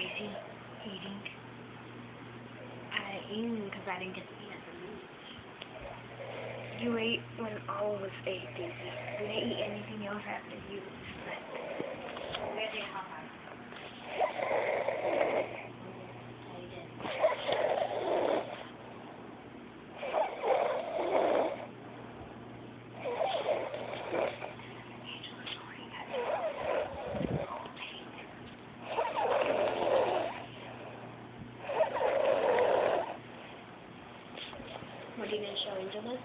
Daisy eating. I eating because I didn't get to eat at the movie. You ate when all of us ate, Daisy. We didn't eat anything else after you. What are you going to show Angela?